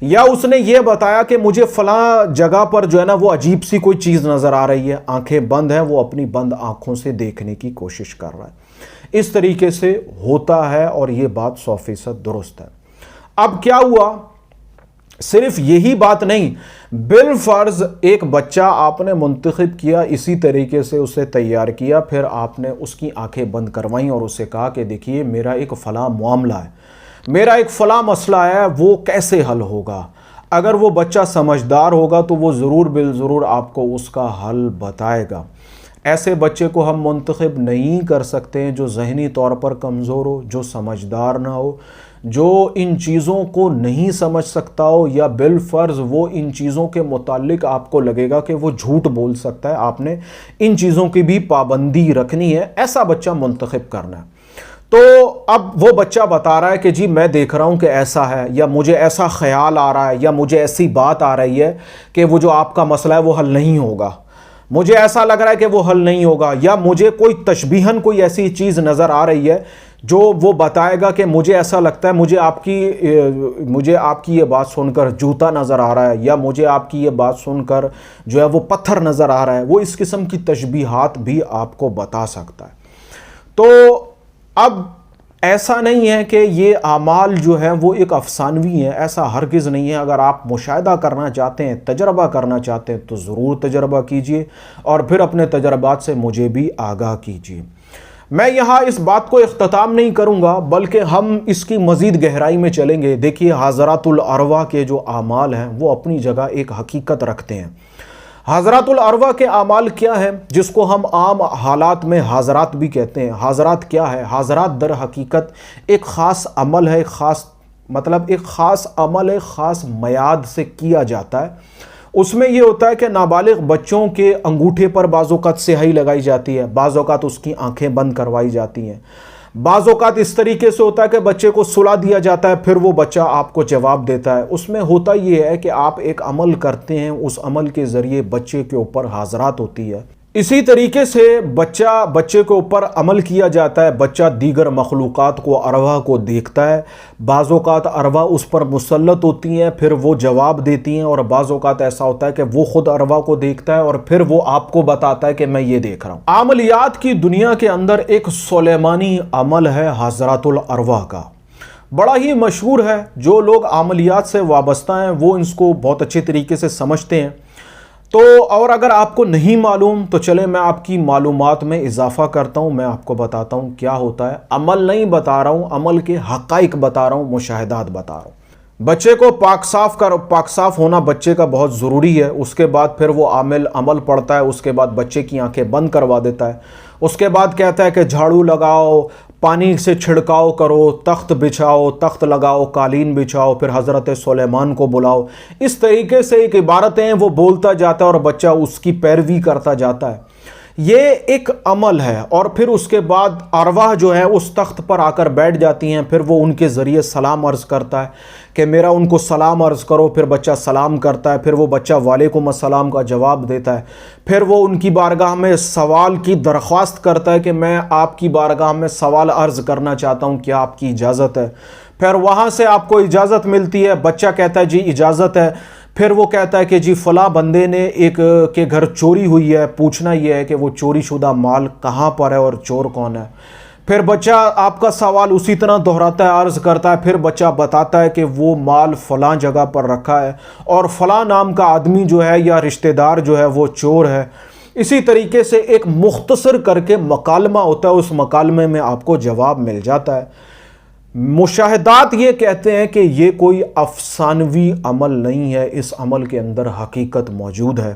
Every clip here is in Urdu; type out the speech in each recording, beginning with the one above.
یا اس نے یہ بتایا کہ مجھے فلاں جگہ پر جو ہے نا وہ عجیب سی کوئی چیز نظر آ رہی ہے، آنکھیں بند ہیں، وہ اپنی بند آنکھوں سے دیکھنے کی کوشش کر رہا ہے۔ اس طریقے سے ہوتا ہے اور یہ بات 100% درست ہے۔ اب کیا ہوا، صرف یہی بات نہیں، بالفرض ایک بچہ آپ نے منتخب کیا، اسی طریقے سے اسے تیار کیا، پھر آپ نے اس کی آنکھیں بند کروائیں اور اسے کہا کہ دیکھیے میرا ایک فلاں معاملہ ہے، میرا ایک فلاں مسئلہ ہے، وہ کیسے حل ہوگا۔ اگر وہ بچہ سمجھدار ہوگا تو وہ ضرور بالضرور آپ کو اس کا حل بتائے گا۔ ایسے بچے کو ہم منتخب نہیں کر سکتے جو ذہنی طور پر کمزور ہو، جو سمجھدار نہ ہو، جو ان چیزوں کو نہیں سمجھ سکتا ہو، یا بالفرض وہ ان چیزوں کے متعلق آپ کو لگے گا کہ وہ جھوٹ بول سکتا ہے۔ آپ نے ان چیزوں کی بھی پابندی رکھنی ہے، ایسا بچہ منتخب کرنا ہے۔ تو اب وہ بچہ بتا رہا ہے کہ جی میں دیکھ رہا ہوں کہ ایسا ہے، یا مجھے ایسا خیال آ رہا ہے، یا مجھے ایسی بات آ رہی ہے کہ وہ جو آپ کا مسئلہ ہے وہ حل نہیں ہوگا، مجھے ایسا لگ رہا ہے کہ وہ حل نہیں ہوگا، یا مجھے کوئی تشبیہاً کوئی ایسی چیز نظر آ رہی ہے جو وہ بتائے گا کہ مجھے ایسا لگتا ہے، مجھے آپ کی یہ بات سن کر جوتا نظر آ رہا ہے، یا مجھے آپ کی یہ بات سن کر جو ہے وہ پتھر نظر آ رہا ہے۔ وہ اس قسم کی تشبیہات بھی آپ کو بتا سکتا ہے۔ تو اب ایسا نہیں ہے کہ یہ اعمال جو ہیں وہ ایک افسانوی ہیں، ایسا ہرگز نہیں ہے۔ اگر آپ مشاہدہ کرنا چاہتے ہیں، تجربہ کرنا چاہتے ہیں تو ضرور تجربہ کیجئے، اور پھر اپنے تجربات سے مجھے بھی آگاہ کیجئے۔ میں یہاں اس بات کو اختتام نہیں کروں گا، بلکہ ہم اس کی مزید گہرائی میں چلیں گے۔ دیکھیے حضرات الارواح کے جو اعمال ہیں وہ اپنی جگہ ایک حقیقت رکھتے ہیں۔ حضرات الارواح کے اعمال کیا ہیں، جس کو ہم عام حالات میں حضرات بھی کہتے ہیں۔ حضرات کیا ہے؟ حضرات در حقیقت ایک خاص عمل ہے، ایک خاص عمل ہے، خاص میعاد سے کیا جاتا ہے۔ اس میں یہ ہوتا ہے کہ نابالغ بچوں کے انگوٹھے پر بعض اوقات سیاہی لگائی جاتی ہے، بعض اوقات اس کی آنکھیں بند کروائی جاتی ہیں، بعض اوقات اس طریقے سے ہوتا ہے کہ بچے کو سلا دیا جاتا ہے، پھر وہ بچہ آپ کو جواب دیتا ہے۔ اس میں ہوتا یہ ہے کہ آپ ایک عمل کرتے ہیں، اس عمل کے ذریعے بچے کے اوپر حاضرات ہوتی ہے۔ اسی طریقے سے بچے کے اوپر عمل کیا جاتا ہے، بچہ دیگر مخلوقات کو، ارواح کو دیکھتا ہے، بعض اوقات ارواح اس پر مسلط ہوتی ہیں، پھر وہ جواب دیتی ہیں، اور بعض اوقات ایسا ہوتا ہے کہ وہ خود ارواح کو دیکھتا ہے اور پھر وہ آپ کو بتاتا ہے کہ میں یہ دیکھ رہا ہوں۔ عملیات کی دنیا کے اندر ایک سلیمانی عمل ہے حضرات الارواح کا، بڑا ہی مشہور ہے۔ جو لوگ عملیات سے وابستہ ہیں وہ اس کو بہت اچھے طریقے سے سمجھتے ہیں۔ تو اور اگر آپ کو نہیں معلوم تو چلیں میں آپ کی معلومات میں اضافہ کرتا ہوں، میں آپ کو بتاتا ہوں کیا ہوتا ہے۔ عمل نہیں بتا رہا ہوں، عمل کے حقائق بتا رہا ہوں، مشاہدات بتا رہا ہوں۔ بچے کو پاک صاف ہونا بچے کا بہت ضروری ہے۔ اس کے بعد پھر وہ عمل پڑتا ہے، اس کے بعد بچے کی آنکھیں بند کروا دیتا ہے، اس کے بعد کہتا ہے کہ جھاڑو لگاؤ، پانی سے چھڑکاؤ کرو، تخت بچھاؤ، تخت لگاؤ، قالین بچھاؤ، پھر حضرت سلیمان کو بلاؤ۔ اس طریقے سے ایک عبارتیں ہیں، وہ بولتا جاتا ہے اور بچہ اس کی پیروی کرتا جاتا ہے۔ یہ ایک عمل ہے، اور پھر اس کے بعد ارواح جو ہے اس تخت پر آ کر بیٹھ جاتی ہیں، پھر وہ ان کے ذریعے سلام عرض کرتا ہے کہ میرا ان کو سلام عرض کرو، پھر بچہ سلام کرتا ہے، پھر وہ بچہ وعلیکم السلام کا جواب دیتا ہے، پھر وہ ان کی بارگاہ میں سوال کی درخواست کرتا ہے کہ میں آپ کی بارگاہ میں سوال عرض کرنا چاہتا ہوں، کیا آپ کی اجازت ہے؟ پھر وہاں سے آپ کو اجازت ملتی ہے، بچہ کہتا ہے جی اجازت ہے، پھر وہ کہتا ہے کہ جی فلاں بندے نے ایک کے گھر چوری ہوئی ہے، پوچھنا یہ ہے کہ وہ چوری شدہ مال کہاں پر ہے اور چور کون ہے۔ پھر بچہ آپ کا سوال اسی طرح دہراتا ہے، عرض کرتا ہے، پھر بچہ بتاتا ہے کہ وہ مال فلاں جگہ پر رکھا ہے اور فلاں نام کا آدمی جو ہے یا رشتہ دار جو ہے وہ چور ہے۔ اسی طریقے سے ایک مختصر کر کے مکالمہ ہوتا ہے، اس مکالمے میں آپ کو جواب مل جاتا ہے۔ مشاہدات یہ کہتے ہیں کہ یہ کوئی افسانوی عمل نہیں ہے، اس عمل کے اندر حقیقت موجود ہے۔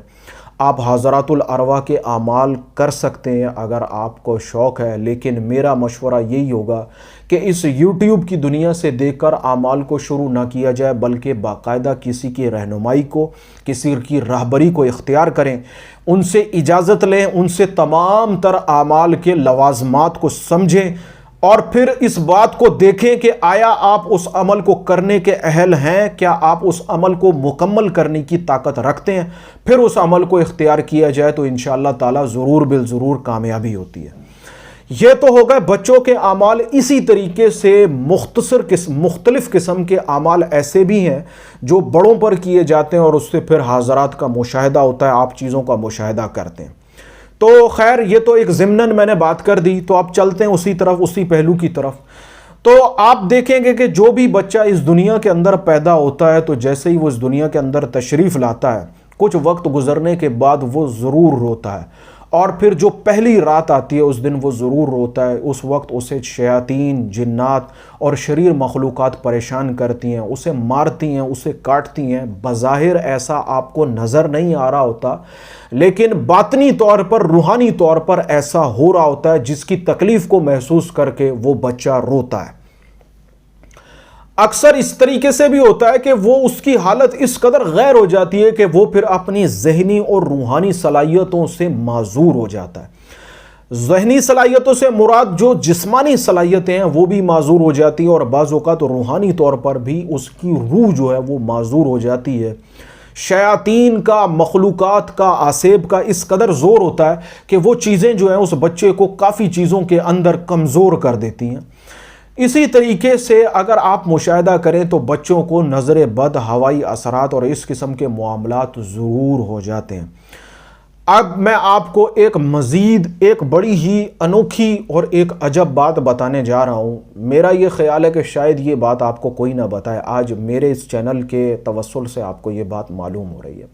آپ حضرات الارواح کے اعمال کر سکتے ہیں اگر آپ کو شوق ہے، لیکن میرا مشورہ یہی ہوگا کہ اس یوٹیوب کی دنیا سے دیکھ کر اعمال کو شروع نہ کیا جائے، بلکہ باقاعدہ کسی کی رہنمائی کو، کسی کی راہبری کو اختیار کریں، ان سے اجازت لیں، ان سے تمام تر اعمال کے لوازمات کو سمجھیں، اور پھر اس بات کو دیکھیں کہ آیا آپ اس عمل کو کرنے کے اہل ہیں، کیا آپ اس عمل کو مکمل کرنے کی طاقت رکھتے ہیں، پھر اس عمل کو اختیار کیا جائے تو انشاءاللہ تعالی ضرور بالضرور کامیابی ہوتی ہے۔ یہ تو ہو گئے بچوں کے اعمال۔ اسی طریقے سے مختلف قسم کے اعمال ایسے بھی ہیں جو بڑوں پر کیے جاتے ہیں اور اس سے پھر حاضرات کا مشاہدہ ہوتا ہے، آپ چیزوں کا مشاہدہ کرتے ہیں۔ تو خیر یہ تو ایک ضمناً میں نے بات کر دی، تو آپ چلتے ہیں اسی پہلو کی طرف۔ تو آپ دیکھیں گے کہ جو بھی بچہ اس دنیا کے اندر پیدا ہوتا ہے تو جیسے ہی وہ اس دنیا کے اندر تشریف لاتا ہے، کچھ وقت گزرنے کے بعد وہ ضرور روتا ہے، اور پھر جو پہلی رات آتی ہے اس دن وہ ضرور روتا ہے۔ اس وقت اسے شیاطین، جنات اور شریر مخلوقات پریشان کرتی ہیں، اسے مارتی ہیں، اسے کاٹتی ہیں۔ بظاہر ایسا آپ کو نظر نہیں آ رہا ہوتا، لیکن باطنی طور پر، روحانی طور پر ایسا ہو رہا ہوتا ہے، جس کی تکلیف کو محسوس کر کے وہ بچہ روتا ہے۔ اکثر اس طریقے سے بھی ہوتا ہے کہ وہ اس کی حالت اس قدر غیر ہو جاتی ہے کہ وہ پھر اپنی ذہنی اور روحانی صلاحیتوں سے معذور ہو جاتا ہے۔ ذہنی صلاحیتوں سے مراد جو جسمانی صلاحیتیں ہیں وہ بھی معذور ہو جاتی ہیں، اور بعض اوقات روحانی طور پر بھی اس کی روح جو ہے وہ معذور ہو جاتی ہے۔ شیاطین کا، مخلوقات کا، آسیب کا اس قدر زور ہوتا ہے کہ وہ چیزیں جو ہیں اس بچے کو کافی چیزوں کے اندر کمزور کر دیتی ہیں۔ اسی طریقے سے اگر آپ مشاہدہ کریں تو بچوں کو نظر بد، ہوائی اثرات اور اس قسم کے معاملات ضرور ہو جاتے ہیں۔ اب میں آپ کو ایک بڑی ہی انوکھی اور ایک عجب بات بتانے جا رہا ہوں۔ میرا یہ خیال ہے کہ شاید یہ بات آپ کو کوئی نہ بتائے، آج میرے اس چینل کے توسل سے آپ کو یہ بات معلوم ہو رہی ہے۔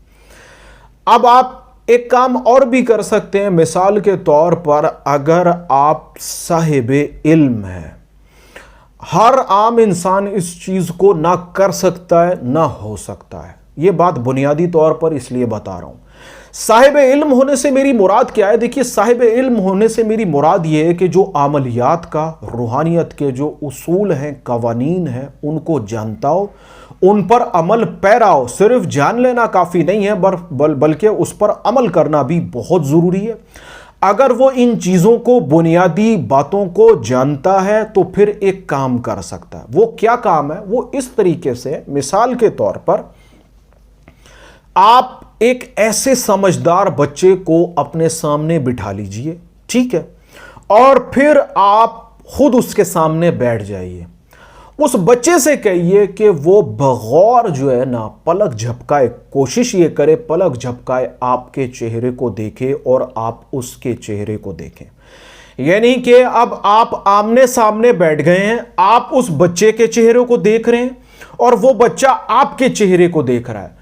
اب آپ ایک کام اور بھی کر سکتے ہیں۔ مثال کے طور پر اگر آپ صاحب علم ہیں، ہر عام انسان اس چیز کو نہ کر سکتا ہے نہ ہو سکتا ہے، یہ بات بنیادی طور پر اس لیے بتا رہا ہوں۔ صاحب علم ہونے سے میری مراد کیا ہے؟ دیکھیے، صاحب علم ہونے سے میری مراد یہ ہے کہ جو عملیات کا، روحانیت کے جو اصول ہیں، قوانین ہیں، ان کو جانتا ہو، ان پر عمل پیرا ہو۔ صرف جان لینا کافی نہیں ہے، بلکہ اس پر عمل کرنا بھی بہت ضروری ہے۔ اگر وہ ان چیزوں کو، بنیادی باتوں کو جانتا ہے تو پھر ایک کام کر سکتا ہے۔ وہ کیا کام ہے؟ وہ اس طریقے سے، مثال کے طور پر آپ ایک ایسے سمجھدار بچے کو اپنے سامنے بٹھا لیجئے، ٹھیک ہے، اور پھر آپ خود اس کے سامنے بیٹھ جائیے۔ اس بچے سے کہیے کہ وہ بغور جو ہے نا پلک جھپکائے، کوشش یہ کرے پلک جھپکائے، آپ کے چہرے کو دیکھے اور آپ اس کے چہرے کو دیکھیں۔ یعنی کہ اب آپ آمنے سامنے بیٹھ گئے ہیں، آپ اس بچے کے چہرے کو دیکھ رہے ہیں اور وہ بچہ آپ کے چہرے کو دیکھ رہا ہے۔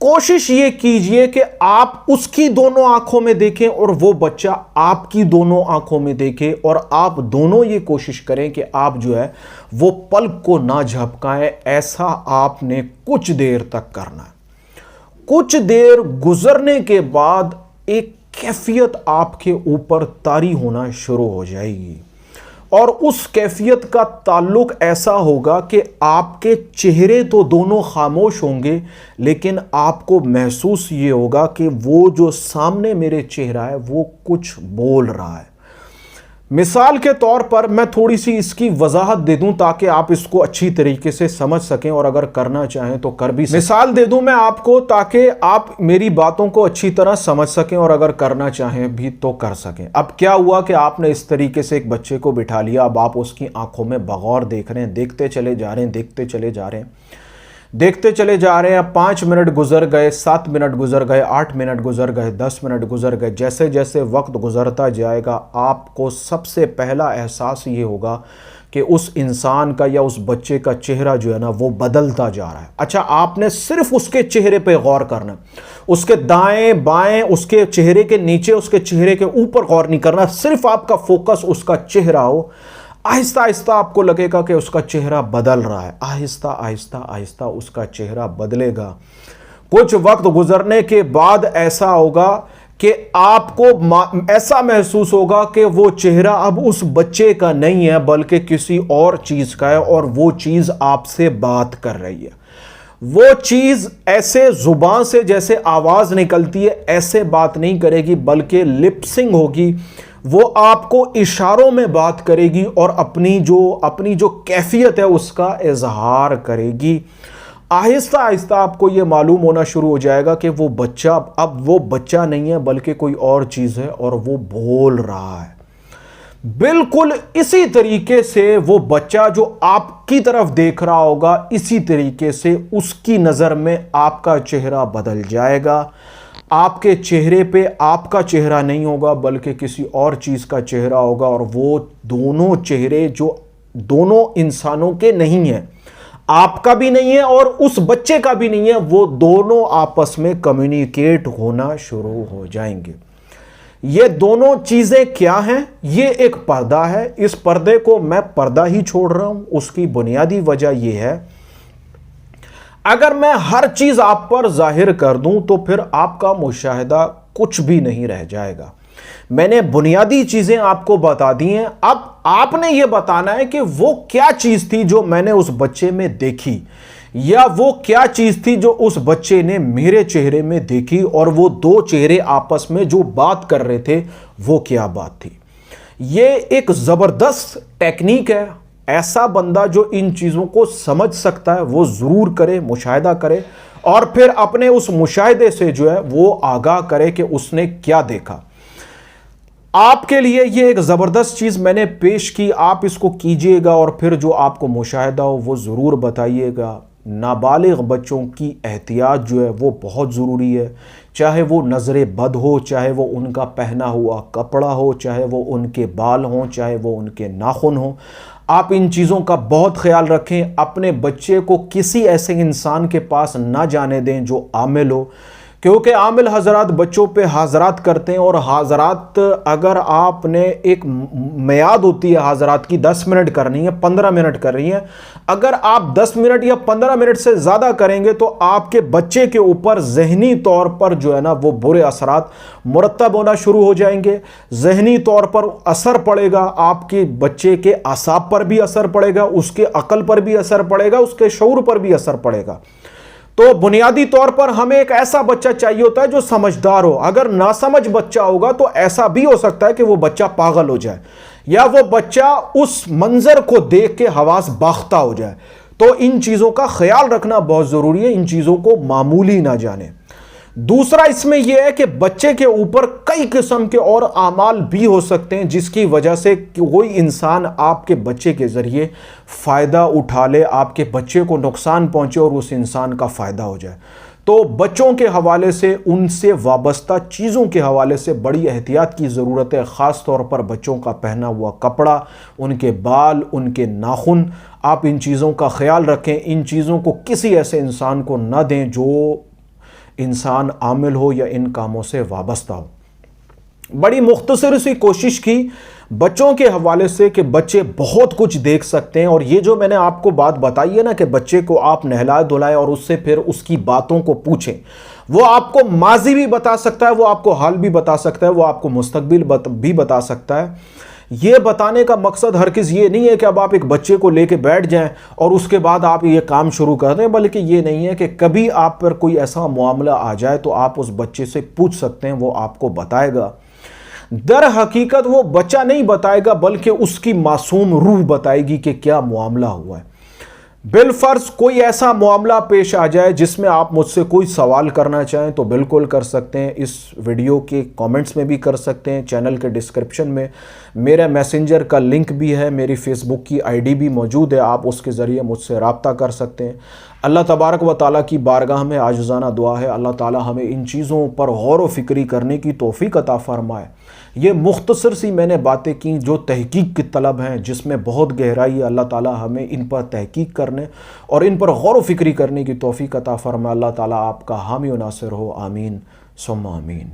کوشش یہ کیجئے کہ آپ اس کی دونوں آنکھوں میں دیکھیں اور وہ بچہ آپ کی دونوں آنکھوں میں دیکھے، اور آپ دونوں یہ کوشش کریں کہ آپ جو ہے وہ پلک کو نہ جھپکائیں۔ ایسا آپ نے کچھ دیر تک کرنا ہے۔ کچھ دیر گزرنے کے بعد ایک کیفیت آپ کے اوپر طاری ہونا شروع ہو جائے گی، اور اس کیفیت کا تعلق ایسا ہوگا کہ آپ کے چہرے تو دونوں خاموش ہوں گے، لیکن آپ کو محسوس یہ ہوگا کہ وہ جو سامنے میرے چہرہ ہے وہ کچھ بول رہا ہے۔ مثال کے طور پر میں تھوڑی سی اس کی وضاحت دے دوں تاکہ آپ اس کو اچھی طریقے سے سمجھ سکیں، اور اگر کرنا چاہیں تو کر بھی سکیں۔ مثال دے دوں میں آپ کو تاکہ آپ میری باتوں کو اچھی طرح سمجھ سکیں، اور اگر کرنا چاہیں بھی تو کر سکیں۔ اب کیا ہوا کہ آپ نے اس طریقے سے ایک بچے کو بٹھا لیا، اب آپ اس کی آنکھوں میں بغور دیکھ رہے ہیں، دیکھتے چلے جا رہے ہیں، دیکھتے چلے جا رہے ہیں، دیکھتے چلے جا رہے ہیں۔ 5 منٹ گزر گئے، 7 منٹ گزر گئے، 8 منٹ گزر گئے، 10 منٹ گزر گئے۔ جیسے جیسے وقت گزرتا جائے گا آپ کو سب سے پہلا احساس یہ ہوگا کہ اس انسان کا یا اس بچے کا چہرہ جو ہے نا وہ بدلتا جا رہا ہے۔ اچھا، آپ نے صرف اس کے چہرے پہ غور کرنا ہے، اس کے دائیں بائیں، اس کے چہرے کے نیچے، اس کے چہرے کے اوپر غور نہیں کرنا، صرف آپ کا فوکس اس کا چہرہ ہو۔ آہستہ آہستہ آپ کو لگے گا کہ اس کا چہرہ بدل رہا ہے، آہستہ آہستہ آہستہ اس کا چہرہ بدلے گا۔ کچھ وقت گزرنے کے بعد ایسا ہوگا کہ آپ کو ایسا محسوس ہوگا کہ وہ چہرہ اب اس بچے کا نہیں ہے بلکہ کسی اور چیز کا ہے، اور وہ چیز آپ سے بات کر رہی ہے۔ وہ چیز ایسے زبان سے جیسے آواز نکلتی ہے ایسے بات نہیں کرے گی، بلکہ لپسنگ ہوگی، وہ آپ کو اشاروں میں بات کرے گی اور اپنی جو کیفیت ہے اس کا اظہار کرے گی۔ آہستہ آہستہ آپ کو یہ معلوم ہونا شروع ہو جائے گا کہ وہ بچہ اب وہ بچہ نہیں ہے بلکہ کوئی اور چیز ہے اور وہ بول رہا ہے۔ بالکل اسی طریقے سے وہ بچہ جو آپ کی طرف دیکھ رہا ہوگا، اسی طریقے سے اس کی نظر میں آپ کا چہرہ بدل جائے گا. آپ کے چہرے پہ آپ کا چہرہ نہیں ہوگا بلکہ کسی اور چیز کا چہرہ ہوگا، اور وہ دونوں چہرے جو دونوں انسانوں کے نہیں ہیں، آپ کا بھی نہیں ہے اور اس بچے کا بھی نہیں ہے، وہ دونوں آپس میں کمیونیکیٹ ہونا شروع ہو جائیں گے. یہ دونوں چیزیں کیا ہیں؟ یہ ایک پردہ ہے. اس پردے کو میں پردہ ہی چھوڑ رہا ہوں. اس کی بنیادی وجہ یہ ہے، اگر میں ہر چیز آپ پر ظاہر کر دوں تو پھر آپ کا مشاہدہ کچھ بھی نہیں رہ جائے گا. میں نے بنیادی چیزیں آپ کو بتا دی ہیں. اب آپ نے یہ بتانا ہے کہ وہ کیا چیز تھی جو میں نے اس بچے میں دیکھی، یا وہ کیا چیز تھی جو اس بچے نے میرے چہرے میں دیکھی، اور وہ دو چہرے آپس میں جو بات کر رہے تھے وہ کیا بات تھی. یہ ایک زبردست ٹیکنیک ہے. ایسا بندہ جو ان چیزوں کو سمجھ سکتا ہے وہ ضرور کرے، مشاہدہ کرے، اور پھر اپنے اس مشاہدے سے جو ہے وہ آگاہ کرے کہ اس نے کیا دیکھا. آپ کے لیے یہ ایک زبردست چیز میں نے پیش کی، آپ اس کو کیجئے گا اور پھر جو آپ کو مشاہدہ ہو وہ ضرور بتائیے گا. نابالغ بچوں کی احتیاط جو ہے وہ بہت ضروری ہے، چاہے وہ نظر بد ہو، چاہے وہ ان کا پہنا ہوا کپڑا ہو، چاہے وہ ان کے بال ہوں، چاہے وہ ان کے ناخن ہوں. آپ ان چیزوں کا بہت خیال رکھیں. اپنے بچے کو کسی ایسے انسان کے پاس نہ جانے دیں جو عامل ہو، کیونکہ عامل حضرات بچوں پہ حاضرات کرتے ہیں، اور حاضرات اگر آپ نے ایک میعاد ہوتی ہے حاضرات کی 10 منٹ کرنی ہے، 15 منٹ کر رہی ہیں، اگر آپ 10 منٹ یا 15 منٹ سے زیادہ کریں گے تو آپ کے بچے کے اوپر ذہنی طور پر جو ہے نا وہ برے اثرات مرتب ہونا شروع ہو جائیں گے. ذہنی طور پر اثر پڑے گا، آپ کے بچے کے اعصاب پر بھی اثر پڑے گا، اس کے عقل پر بھی اثر پڑے گا، اس کے شعور پر بھی اثر پڑے گا. تو بنیادی طور پر ہمیں ایک ایسا بچہ چاہیے ہوتا ہے جو سمجھدار ہو. اگر ناسمجھ بچہ ہوگا تو ایسا بھی ہو سکتا ہے کہ وہ بچہ پاگل ہو جائے، یا وہ بچہ اس منظر کو دیکھ کے حواس باختہ ہو جائے. تو ان چیزوں کا خیال رکھنا بہت ضروری ہے، ان چیزوں کو معمولی نہ جانیں. دوسرا اس میں یہ ہے کہ بچے کے اوپر کئی قسم کے اور اعمال بھی ہو سکتے ہیں جس کی وجہ سے کوئی انسان آپ کے بچے کے ذریعے فائدہ اٹھا لے، آپ کے بچے کو نقصان پہنچے اور اس انسان کا فائدہ ہو جائے. تو بچوں کے حوالے سے، ان سے وابستہ چیزوں کے حوالے سے بڑی احتیاط کی ضرورت ہے. خاص طور پر بچوں کا پہنا ہوا کپڑا، ان کے بال، ان کے ناخن، آپ ان چیزوں کا خیال رکھیں. ان چیزوں کو کسی ایسے انسان کو نہ دیں جو انسان عامل ہو یا ان کاموں سے وابستہ ہو. بڑی مختصر سی کوشش کی بچوں کے حوالے سے کہ بچے بہت کچھ دیکھ سکتے ہیں. اور یہ جو میں نے آپ کو بات بتائی ہے نا کہ بچے کو آپ نہلائے دھلائے اور اس سے پھر اس کی باتوں کو پوچھیں، وہ آپ کو ماضی بھی بتا سکتا ہے، وہ آپ کو حال بھی بتا سکتا ہے، وہ آپ کو مستقبل بھی بتا سکتا ہے. یہ بتانے کا مقصد ہرگز یہ نہیں ہے کہ اب آپ ایک بچے کو لے کے بیٹھ جائیں اور اس کے بعد آپ یہ کام شروع کر دیں، بلکہ یہ نہیں ہے کہ کبھی آپ پر کوئی ایسا معاملہ آ جائے تو آپ اس بچے سے پوچھ سکتے ہیں، وہ آپ کو بتائے گا. در حقیقت وہ بچہ نہیں بتائے گا بلکہ اس کی معصوم روح بتائے گی کہ کیا معاملہ ہوا ہے. بالفرض کوئی ایسا معاملہ پیش آ جائے جس میں آپ مجھ سے کوئی سوال کرنا چاہیں تو بالکل کر سکتے ہیں. اس ویڈیو کے کامنٹس میں بھی کر سکتے ہیں، چینل کے ڈسکرپشن میں میرا میسنجر کا لنک بھی ہے، میری فیس بک کی آئی ڈی بھی موجود ہے، آپ اس کے ذریعے مجھ سے رابطہ کر سکتے ہیں. اللہ تبارک و تعالیٰ کی بارگاہ میں عاجزانہ دعا ہے اللہ تعالیٰ ہمیں ان چیزوں پر غور و فکری کرنے کی توفیق عطا فرمائے. یہ مختصر سی میں نے باتیں کی جو تحقیق کی طلب ہیں، جس میں بہت گہرائی ہے. اللہ تعالیٰ ہمیں ان پر تحقیق کرنے اور ان پر غور و فکری کرنے کی توفیق عطا فرمائے. اللہ تعالیٰ آپ کا حامی و ناصر ہو. آمین ثم آمین.